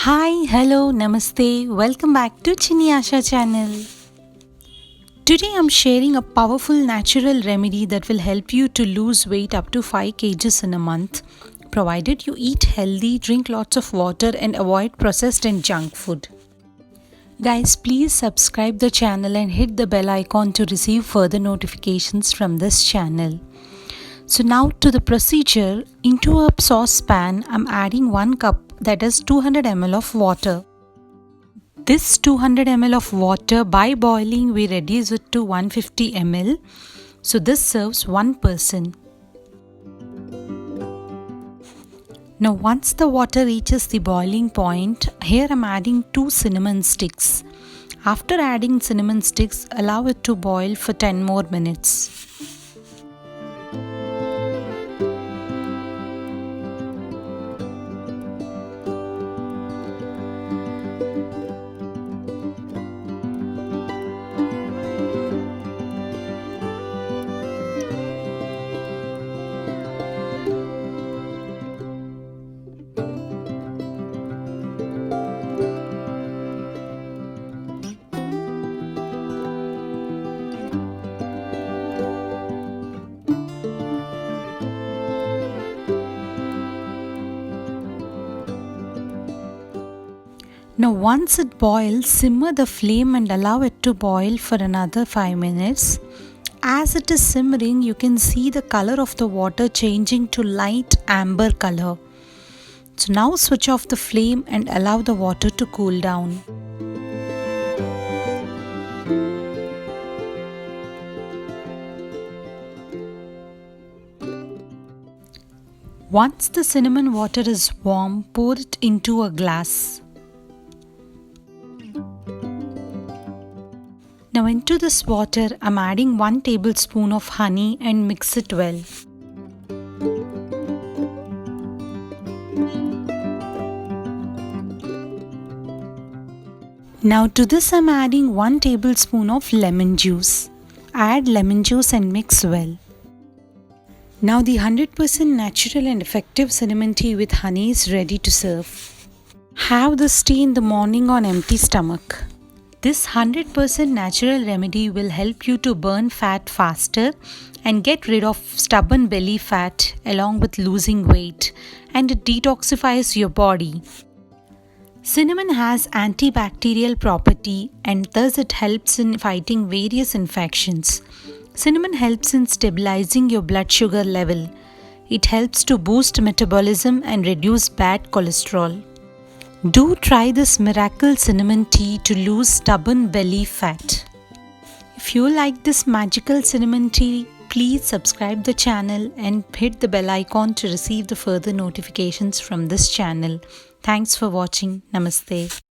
Hi, hello, namaste. Welcome back to Chini Asha channel. Today I'm sharing a powerful natural remedy that will help you to lose weight up to 5 kgs in a month, provided you eat healthy, drink lots of water and avoid processed and junk food. Guys, please subscribe the channel and hit the bell icon to receive further notifications from this channel. So now to the procedure. Into a saucepan, I'm adding 1 cup, that is 200 ml of water. This 200 ml of water, by boiling we reduce it to 150 ml. So this serves one person. Now once the water reaches the boiling point, here I'm adding 2 cinnamon sticks. After adding cinnamon sticks, allow it to boil for 10 more minutes. Now once it boils, simmer the flame and allow it to boil for another 5 minutes. As it is simmering, you can see the color of the water changing to light amber color. So now switch off the flame and allow the water to cool down. Once the cinnamon water is warm, pour it into a glass. Now into this water, I'm adding 1 tablespoon of honey and mix it well. Now to this I'm adding 1 tablespoon of lemon juice. Add lemon juice and mix well. Now the 100% natural and effective cinnamon tea with honey is ready to serve. Have this tea in the morning on empty stomach. This 100% natural remedy will help you to burn fat faster and get rid of stubborn belly fat along with losing weight, and it detoxifies your body. Cinnamon has antibacterial property and thus it helps in fighting various infections. Cinnamon helps in stabilizing your blood sugar level. It helps to boost metabolism and reduce bad cholesterol. Do try this miracle cinnamon tea to lose stubborn belly fat. If you like this magical cinnamon tea, please subscribe the channel and hit the bell icon to receive the further notifications from this channel. Thanks for watching. Namaste.